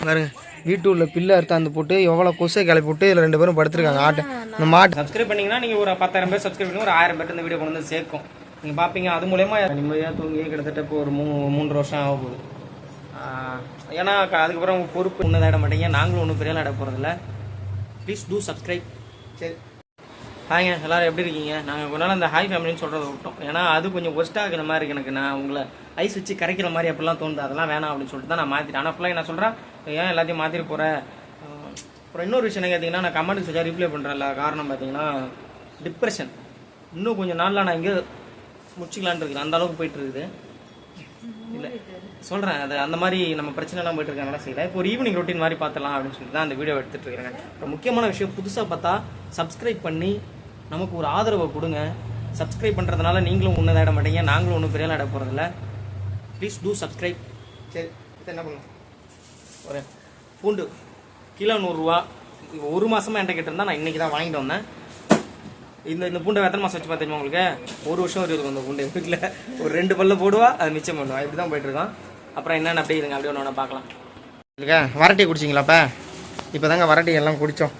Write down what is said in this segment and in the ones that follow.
பாருங்க வீட்டு உள்ள பில்லு அறுத்தாந்து போட்டு எவ்வளோ கொசை கிளப்பி போட்டு இதில் 2 பேரும் படுத்துருக்காங்க. இந்த மாட்டு சப்ஸ்கிரைப் பண்ணிங்கன்னா நீங்கள் ஒரு 10,000 பேர் சப்ஸ்கிரைப் பண்ணி ஒரு 1000 பேர் இந்த வீடியோ கொண்டு வந்து சேர்க்கும். நீங்கள் பார்ப்பீங்க. அது மூலயமா நிம்மதியாக தூங்கி கிட்டத்தட்ட இப்போ ஒரு 3 வருஷம் ஆக போகுது. ஏன்னா அதுக்கப்புறம் பொறுப்பு ஒன்றும் இட மாட்டீங்க. நாங்களும் ஒன்றும் பெரிய இட போகிறதில்ல. Please do subscribe. சரி ஹாய்ங்க, எல்லோரும் எப்படி இருக்கீங்க? நாங்கள் கொஞ்ச நாள் அந்த ஹாய் ஃபேமிலின்னு சொல்கிறத விட்டோம். ஏன்னா அது கொஞ்சம் ஒஸ்ட்டாக இருக்கிற மாதிரி இருக்குது எனக்கு. நான் உங்களை ஐஸ் வச்சு கரைக்கிற மாதிரி அப்படிலாம் தோணுது. அதெல்லாம் வேணாம் அப்படின்னு சொல்லிட்டு தான் நான் மாற்றிட்டேன். ஆனால் ஃபுல்லாக நான் சொல்கிறேன், ஏன் எல்லாத்தையும் மாற்றிட்டு போகிறேன். அப்புறம் இன்னொரு விஷயம் என்ன கேட்டிங்கன்னா, நான் கமெண்ட்ஸ் வச்சா ரிப்ளை பண்ணுறேன்ல, காரணம் பார்த்தீங்கன்னா டிப்ரெஷன். இன்னும் கொஞ்சம் நாளில் நான் இங்கே முடிச்சிக்கலான் இருக்குது. அந்த அளவுக்கு போயிட்டு இருக்குது. இல்லை சொல்கிறேன், அது அந்த மாதிரி நம்ம பிரச்சனைலாம் போயிட்டு இருக்கனால செய்யலை. இப்போ ஒரு ஈவினிங் ரொட்டீன் மாதிரி பார்த்துலாம் அப்படின்னு சொல்லிட்டு தான் அந்த வீடியோ எடுத்துகிட்டு இருக்கிறேன். அப்புறம் முக்கியமான விஷயம், புதுசாக பார்த்தா சப்ஸ்கிரைப் பண்ணி நமக்கு ஒரு ஆதரவை கொடுங்க. சப்ஸ்கிரைப் பண்ணுறதுனால நீங்களும் ஒன்றும் இட மாட்டீங்க, நாங்களும் ஒன்றும் பெரிய இட போகிறதில்ல. Please do subscribe. சரி என்ன பண்ணலாம், ஒரு பூண்டு கிலோ 100 ரூபா. ஒரு மாதமாக என்கிட்ட கேட்டிருந்தா, நான் இன்றைக்கி தான் வாங்கிட்டு வந்தேன். இந்த பூண்டை எத்தனை மாதம் வச்சு பார்த்துமா உங்களுக்கு? 1 வருஷம் வரைக்கும் இந்த பூண்டை வீட்டில் ஒரு 2 பல்ல போடுவா, அது மிச்சம் பண்ணுவா. இப்படி தான் போயிட்டுருக்கோம். அப்புறம் என்னென்ன அப்படியே இருங்க, அப்படியே ஒன்று பார்க்கலாம். இல்லைக்கா வரட்டி குடிச்சிங்களாப்பா? இப்போ தாங்க வரட்டி எல்லாம் குடித்தோம்.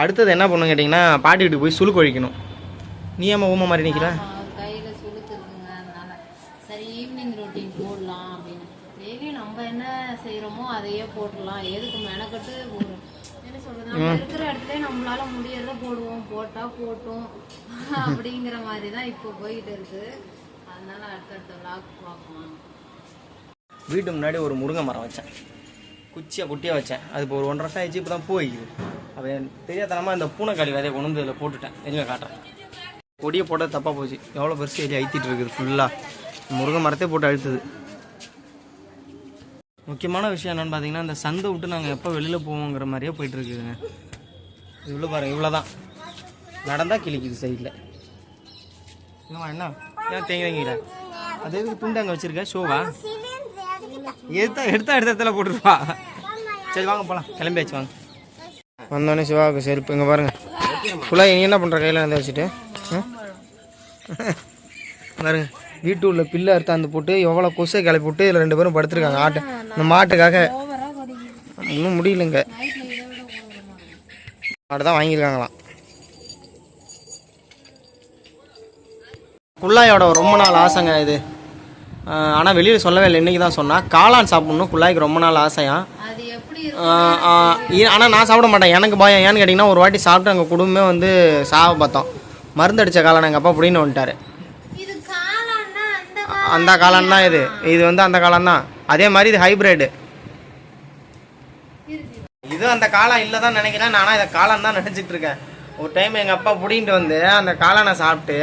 அடுத்தது என்ன பண்ணுங்க கேட்டிங்கன்னா, பாட்டி வீட்டுக்கு போய் சுழுக்கு ஒழிக்கணும். நீ ஏமா ஊமை மாதிரி நிற்கிற? கையில் சுழுக்கு இருக்குங்க, அதனால சரி ஈவினிங் ரொட்டீன் போடலாம் அப்படின்னு. டெய்லி நம்ம என்ன செய்கிறோமோ அதையே போடலாம். எதுக்கு மெனக்கட்டு ஒரு என்ன சொல்கிறது, நம்ம இருக்கிற இடத்துல நம்மளால முடியறத போடுவோம், போட்டால் போட்டோம் அப்படிங்கிற மாதிரி தான் இப்போ போயிட்டு இருக்கு. அதனால அடுத்தடுத்த விளாக் பார்க்கலாம். வீட்டு முன்னாடி ஒரு முருங்கை மரம் வச்சேன், குட்டியாக வச்சேன். அது இப்போ ஒரு 1.5 வருஷம் ஆயிடுச்சு. இப்போ தான் போய்க்குது. அவன் தெரியாதனமாக இந்த பூனைக்காளி விதையை கொண்டு வந்து இதில் போட்டுட்டேன். எங்கே காட்டுறேன், கொடியை போட்டது தப்பாக போச்சு. எவ்வளோ பெருசு ஏரியா அழுத்திட்டு இருக்குது ஃபுல்லாக. முருங்கை மரத்தை போட்டு அழுத்துது. முக்கியமான விஷயம் என்னென்னு பார்த்தீங்கன்னா, இந்த சந்தை விட்டு நாங்கள் எப்போ வெளியில் போவோங்கிற மாதிரியே போயிட்டுருக்குதுங்க. இவ்வளோ பாருங்கள், இவ்வளோ தான் நடந்தால் கிழிக்குது சைடில். என்னம்மா என்ன ஏன் தேங்கிற? அது எதுக்கு துண்டு அங்கே வச்சுருக்க? ஷோவா எடுத்த இடத்துல போட்டுருப்பா. சரி வாங்க போகலாம், கிளம்பியாச்சு வாங்க. வந்தோடனே சிவாவுக்கு செருப்பு. இங்கே பாருங்கள் ஃபுல்லாக. நீ என்ன பண்ணுற கையில் வந்து வச்சுட்டு பாருங்க வீட்டு உள்ள பில்லு அறுத்தாந்து போட்டு எவ்வளோ கொசை கிளப்பி போட்டு இதில் 2 பேரும் படுத்துருக்காங்க. இந்த மாட்டுக்காக இன்னும் முடியலங்க. மாட்டு தான் வாங்கியிருக்காங்களாம். குள்ளாயோட ரொம்ப நாள் ஆசைங்க இது. ஆனால் வெளியில் சொல்லவே இல்லை, இன்றைக்கி தான் சொன்னால். காளான் சாப்பிட்ணும் குள்ளாய்க்கு ரொம்ப நாள் ஆசையா. ஆனால் நான் சாப்பிட மாட்டேன், எனக்கு பயம். ஏன்னு கேட்டிங்கன்னா, ஒரு வாட்டி சாப்பிட்டு எங்கள் குடும்பமே வந்து சாவை பார்த்தோம். மருந்து அடித்த காளான் எங்கள் அப்பா அப்படின்னு வந்துட்டார். அந்த காளான் தான் இது வந்து அந்த காளான் தான். அதே மாதிரி இது ஹைப்ரிட். இது அந்த காளான் இல்லை தான் நினைக்கிறேன். நானும் இதை காளான் தான் நினச்சிட்டு இருக்கேன். ஒரு டைம் எங்கள் அப்பா பிடிங்கிட்டு வந்து அந்த காளானை சாப்பிட்டு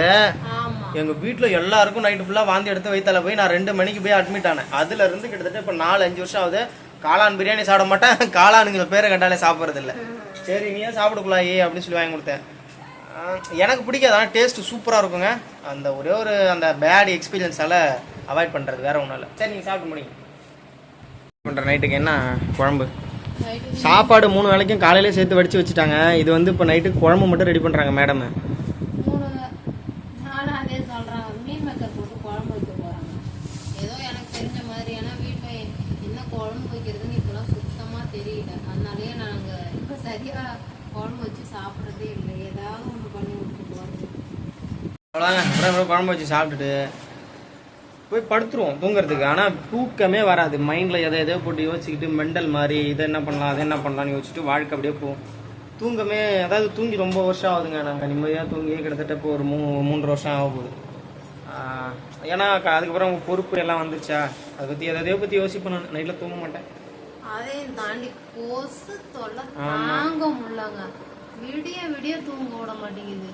எங்கள் வீட்டில் எல்லாருக்கும் நைட்டு ஃபுல்லாக வாந்தி எடுத்து வயிற்றால போய் நான் 2 மணிக்கு போய் அட்மிட் ஆனேன். அதுலேருந்து கிட்டத்தட்ட இப்போ 4-5 வருஷம் ஆகுது. காளான் பிரியாணி சாப்பிட மாட்டேன், காளானுங்கிற பேரை கண்டாலே சாப்பிட்றதில்ல. சரி நீயே சாப்பிடக்கூடாது அப்படின்னு சொல்லி வாங்கி கொடுத்தேன். எனக்கு பிடிக்காது, ஆனால் டேஸ்ட்டு சூப்பராக இருக்குங்க. அந்த ஒரே ஒரு அந்த பேட் எக்ஸ்பீரியன்ஸால் அவாய்ட் பண்ணுறது, வேறு ஒன்றும் இல்லை. சரி நீங்கள் சாப்பிட்டு முடியும் பண்ணுற. நைட்டுக்கு என்ன குழம்பு? சாப்பாடு 3 வேளைக்கும் காலையிலே சேர்த்து வடித்து வச்சுட்டாங்க. இது வந்து இப்போ நைட்டுக்கு குழம்பு மட்டும் ரெடி பண்ணுறாங்க மேடம். மீன் மேக்கர் போட்டு குழம்பு வைக்க போகிறாங்க. ஏதோ எனக்கு தெரிஞ்ச மாதிரி. ஏன்னா வீட்டில் என்ன குழம்பு வைக்கிறதுன்னு இப்போலாம் சுத்தமாக தெரியல. அதனாலேயே நாங்கள் இப்போ சரியாக குழம்பு வச்சு சாப்பிட்றதே இல்லை. ஏதாவது ஒன்று பண்ணி விட்டு போகிறது. அவ்வளோதாங்க. அப்புறம் குழம்பு வச்சு சாப்பிட்டுட்டு போய் படுத்துருவோம் தூங்குறதுக்கு. ஆனால் தூக்கமே வராது. மைண்டில் எதோ போட்டு யோசிச்சுக்கிட்டு மெண்டல் மாதிரி இதை என்ன பண்ணலாம் அதை என்ன பண்ணலான்னு யோசிச்சுட்டு வாழ்க்கை அப்படியே போகும். தூங்கமே அதாவது தூங்கி ரொம்ப வருஷம் ஆகுதுங்க. நாங்கள் நிம்மதியாக தூங்கி கிட்டத்தட்ட இப்போ ஒரு 3 வருஷம் ஆக போகுது. ஏன்னா அதுக்கப்புறம் பொறுப்பு எல்லாம் வந்துருச்சா, அதை பற்றி எதையோ பற்றி யோசிப்பேன். நான் நைட்டில் தூங்க மாட்டேன். அதையும் தாண்டி கொசு தொல்லை தாங்க முடியலங்க. விடிய தூங்க விட மாட்டேங்குது.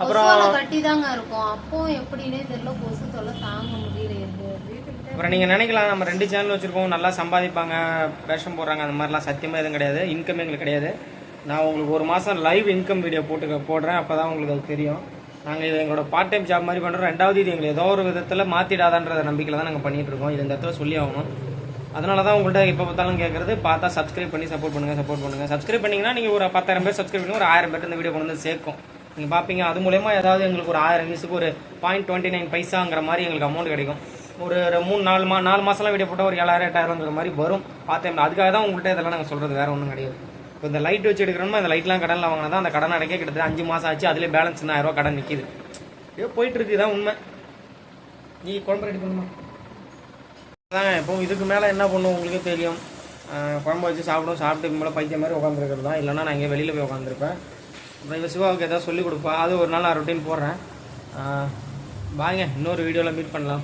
அப்புறம் கட்டி தாங்க இருக்கும். அப்போ எப்படின்னே தெரியல, கொசு தொல்லை தாங்க முடியல. அப்புறம் நீங்கள் நினைக்கலாம் நம்ம 2 சேனல் வச்சுருக்கோம், நல்லா சம்பாதிப்பாங்க, வேஷம் போடுறாங்க, அந்த மாதிரிலாம் சத்தியமாக எதுவும் கிடையாது. இன்கம் எங்களுக்கு கிடையாது. நான் உங்களுக்கு ஒரு மாதம் லைவ் இன்கம் வீடியோ போடுறேன். அப்போ தான் உங்களுக்கு அது தெரியும். நாங்கள் இது எங்களோட பார்ட் டைம் ஜாப் மாதிரி பண்ணுறோம். 2வது இது எங்களை ஏதோ ஒரு விதத்தில் மாற்றிடாதான்ற நம்பிக்கையில் தான் நாங்கள் பண்ணிகிட்டு இருக்கோம். இது இந்த இடத்துல சொல்லி ஆகணும். அதனால தான் உங்கள்கிட்ட எப்போ பார்த்தாலும் கேட்குறது, பார்த்தா சப்ஸ்கிரைப் பண்ணி சப்போர்ட் பண்ணுங்கள். சப்ஸ்கிரைப் பண்ணிங்கன்னா நீங்கள் ஒரு 10,000 பேர் சப்ஸ்கிரைப் பண்ணி ஒரு 1000 பேர் இந்த வீடியோ கொண்டு வந்து சேர்க்கும். நீங்கள் பார்ப்பீங்க. அது மூலயமா ஏதாவது எங்களுக்கு ஒரு 1000 வியூஸுக்கு ஒரு 0.29 பைசாங்கிற மாதிரி எங்களுக்கு அமௌண்ட் கிடைக்கும். ஒரு 3-4 மாதம்லாம் வீடியோ போட்டால் ஒரு 7,000-8,000 மாதிரி வரும் பார்த்தேன். அதுக்காக தான் உங்கள்கிட்ட இதெல்லாம் நாங்கள் சொல்கிறது, வேறு ஒன்றும் கிடையாது. இப்போ இந்த லைட் வச்சு எடுக்கிறோமோ அந்த லைட்லாம் கடனில் வாங்கினா தான் அந்த கடன் அடைக்க கிட்டத்தட்ட 5 மாதம் ஆச்சு. அதிலே பேலன்ஸ் 1000 கடன் நிற்கிது. ஏதோ போயிட்டுருக்கு, இதான் உண்மை. நீ குழம்பு ரெடி பண்ணுமா? அதாங்க இப்போ இதுக்கு மேலே என்ன பண்ணுவோம் உங்களுக்கே தெரியும். குழம்பு வச்சு சாப்பிட்டு மேலே பைத்தியம் மாதிரி உட்காந்துருக்கிறது தான். இல்லைனா நான் இங்கே வெளியில் போய் உட்காந்துருப்பேன். அப்புறம் இவ சிவாவுக்கு எதாவது சொல்லிக் கொடுப்பா. அது ஒரு நாள் நான் ரொட்டீன் போடுறேன். வாங்க இன்னொரு வீடியோவில் மீட் பண்ணலாம்.